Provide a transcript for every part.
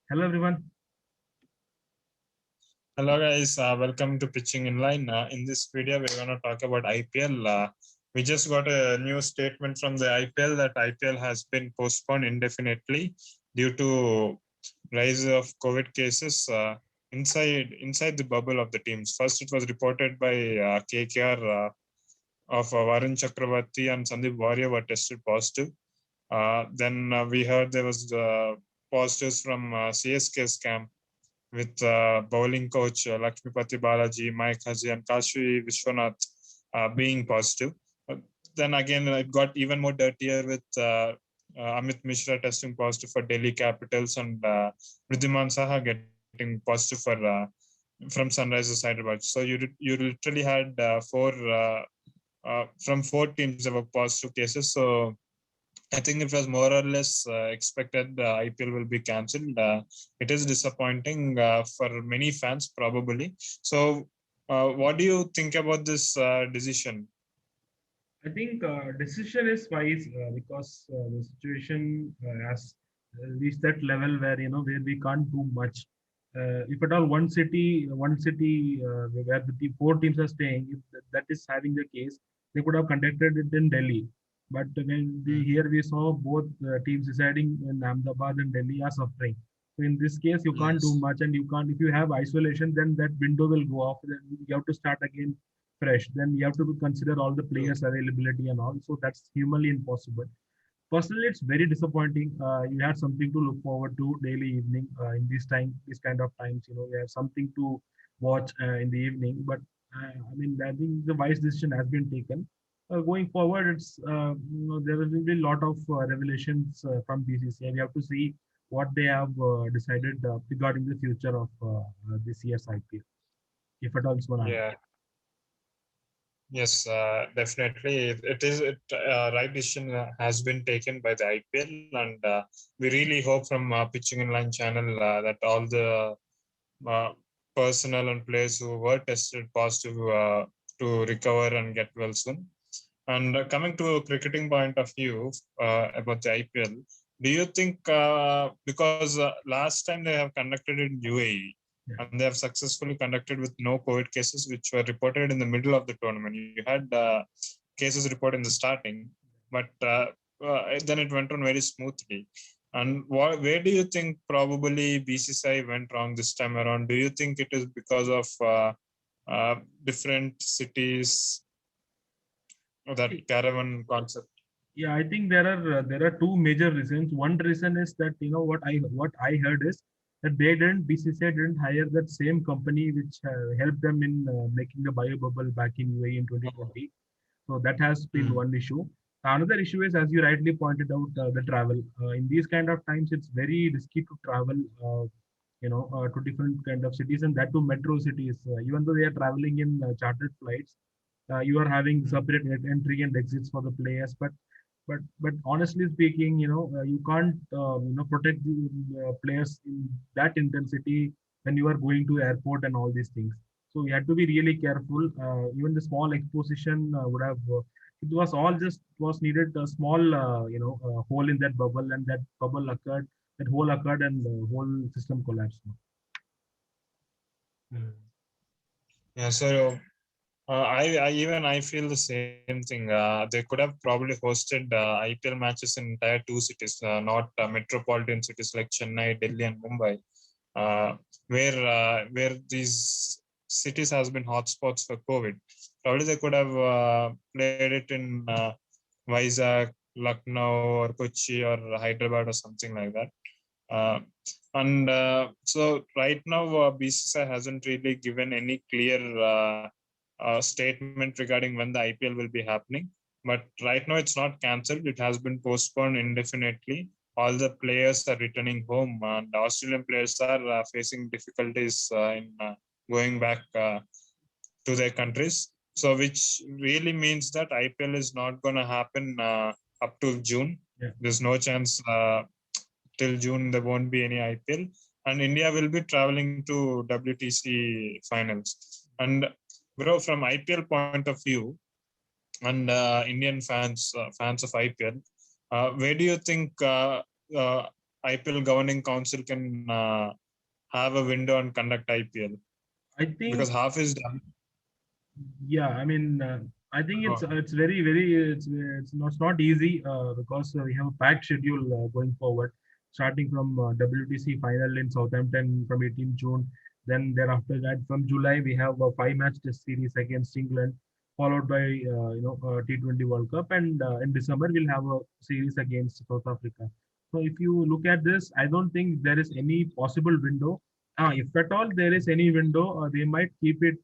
Hello everyone. Hello guys, welcome to Pitching in Line. In this video, we're going to talk about IPL. We just got a new statement from the IPL that IPL has been postponed indefinitely due to rise of COVID cases inside the bubble of the teams. First, it was reported by KKR of Varun Chakravarti and Sandeep Warrior were tested positive. Then we heard there was positives from CSK's camp with bowling coach Lakshmipati Balaji, Mike Haji, and Kashi Vishwanath being positive. Then again, it got even more dirtier with Amit Mishra testing positive for Delhi Capitals and Ridhiman Saha getting positive for from Sunrisers Hyderabad. So you literally had from four teams there were positive cases. So I think it was more or less expected IPL will be cancelled. It is disappointing for many fans, probably. So, what do you think about this decision? I think decision is wise because the situation has reached that level where where we can't do much. If at all one city where four teams are staying, if that is having the case, they could have conducted it in Delhi. But when here we saw both teams residing in Ahmedabad and Delhi are suffering. So in this case, you can't do Yes. much, and you can't. If you have isolation, then that window will go off. Then you have to start again fresh. Then you have to consider all the True. players availability and all. So that's humanly impossible. Personally, it's very disappointing. You had something to look forward to daily evening in this kind of times. You have something to watch in the evening. But I mean, I think the wise decision has been taken. Going forward, there will be a lot of revelations from BCCI. We have to see what they have decided regarding the future of this year's IPL, if at all it's going to happen. Yeah. Yes, definitely. It right decision has been taken by the IPL, and we really hope from Pitching in Line channel that all the uh, personnel and players who were tested positive to recover and get well soon. And coming to a cricketing point of view about the IPL, do you think because last time they have conducted in UAE Yeah. and they have successfully conducted with no COVID cases, which were reported in the middle of the tournament. You had cases reported in the starting, but then it went on very smoothly. And where do you think probably BCCI went wrong this time around? Do you think it is because of different cities, that caravan concept? Yeah, I think there are two major reasons. One reason is that what I heard is that BCCI didn't hire that same company which helped them in making the bio bubble back in UAE in Oh. 2020. So that has been Mm. one issue. Another issue is, as you rightly pointed out, the travel. In these kind of times, it's very risky to travel, to different kind of cities, and that to metro cities. Even though they are traveling in chartered flights, you are having Mm. separate entry and exits for the players. But honestly speaking, you can't protect the players in that intensity when you are going to airport and all these things. So you had to be really careful. Even the small exposition would have. It was all just was needed a small hole in that bubble, and that bubble occurred. That hole occurred, and the whole system collapsed. Mm. Yeah, so I feel the same thing. They could have probably hosted IPL matches in tier two cities, not metropolitan cities like Chennai, Delhi, and Mumbai, uh, where these cities has been hotspots for COVID. Probably they could have played it in Vizag, Lucknow, or Kochi, or Hyderabad, or something like that. Uh, and so right now, BCCI hasn't really given any clear statement regarding when the IPL will be happening. But right now, it's not cancelled. It has been postponed indefinitely. All the players are returning home, and the Australian players are facing difficulties in going back to their countries. So, which really means that IPL is not going to happen up to June. Yeah. There's no chance till June there won't be any IPL, and India will be traveling to WTC finals. And bro, from IPL point of view, and Indian fans of IPL, where do you think IPL governing council can have a window and conduct IPL? I think, Because half is done. yeah, I mean, I think Oh, it's very very it's not easy because we have a packed schedule going forward, starting from WTC final in Southampton from 18 June. Then thereafter that from July we have a 5 match test series against England, followed by T20 World Cup, and in December we'll have a series against South Africa. So if you look at this, I don't think there is any possible window. If at all there is any window, they might keep it,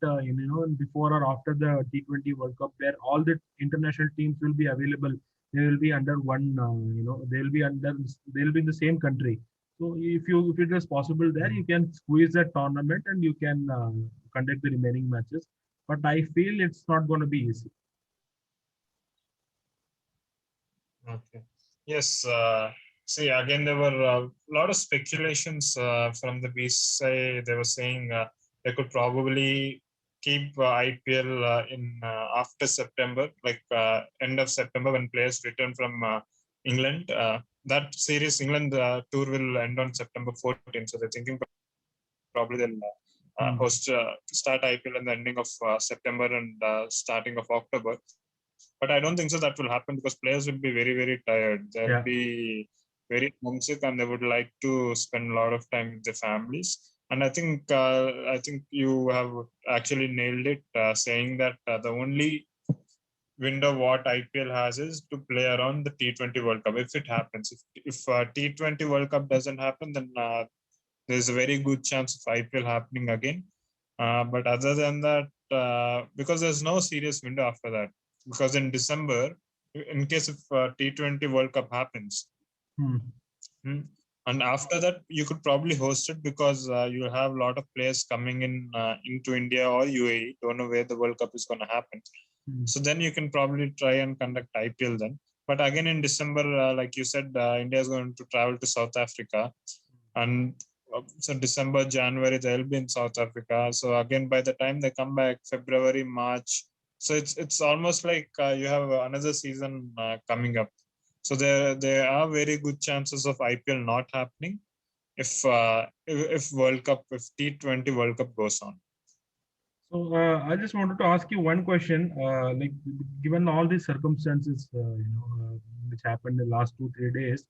before or after the T20 World Cup, where all the international teams will be available. They will be under one, they will be in the same country. So if it is possible there, you can squeeze that tournament and you can conduct the remaining matches. But I feel it's not going to be easy. okay. Yes. See, again, there were a lot of speculations from the BCCI. They were saying they could probably keep IPL in after September, like end of September when players return from England. That series, England tour will end on September 14th. So they're thinking probably they'll host start IPL in the ending of September and starting of October. But I don't think so that will happen because players will be very, very tired. They'll Yeah. be very homesick and they would like to spend a lot of time with their families. And I think you have actually nailed it, saying that the only window what IPL has is to play around the T20 World Cup. If it happens, if T20 World Cup doesn't happen, then there's a very good chance of IPL happening again. But other than that, because there's no serious window after that, because in December, in case if T20 World Cup happens, and after that, you could probably host it because you have a lot of players coming in into India or UAE. Don't know where the World Cup is going to happen. So then you can probably try and conduct IPL then. But again, in December, like you said, India is going to travel to South Africa. And so December, January, they'll be in South Africa. So again, by the time they come back, February, March, so it's almost like you have another season coming up. So there are very good chances of IPL not happening if World Cup, if T20 World Cup goes on. So I just wanted to ask you one question. Like, given all these circumstances, which happened in the last 2-3 days,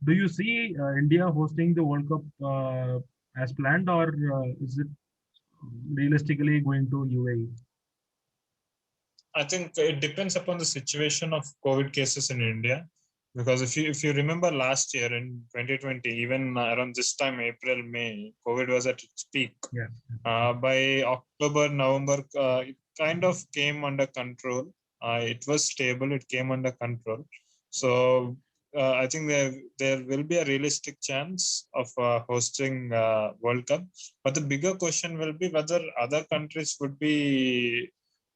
do you see India hosting the World Cup as planned, or is it realistically going to UAE? I think it depends upon the situation of COVID cases in India. Because if you remember last year in 2020, even around this time, April, May, COVID was at its peak. Yeah. By October, November, it kind of came under control. It was stable. It came under control. So I think there will be a realistic chance of hosting World Cup. But the bigger question will be whether other countries would be,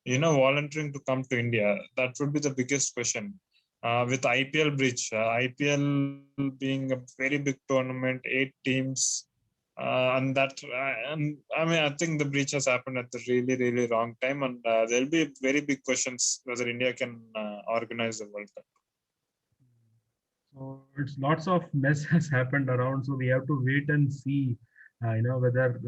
volunteering to come to India. That would be the biggest question. With IPL bridge, IPL being a very big tournament, 8 teams, and that, and I mean, I think the breach has happened at the really, really wrong time, and there'll be very big questions whether India can organize the World Cup. So it's lots of mess has happened around. So we have to wait and see, whether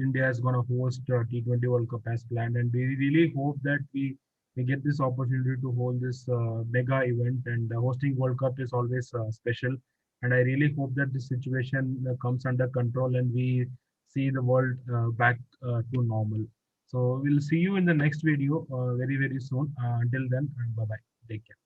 India is going to host T20 World Cup as planned. And we really hope that we get this opportunity to hold this mega event. And hosting World Cup is always special. And I really hope that this situation comes under control and we see the world back to normal. So we'll see you in the next video very, very soon. Until then, bye bye. Take care.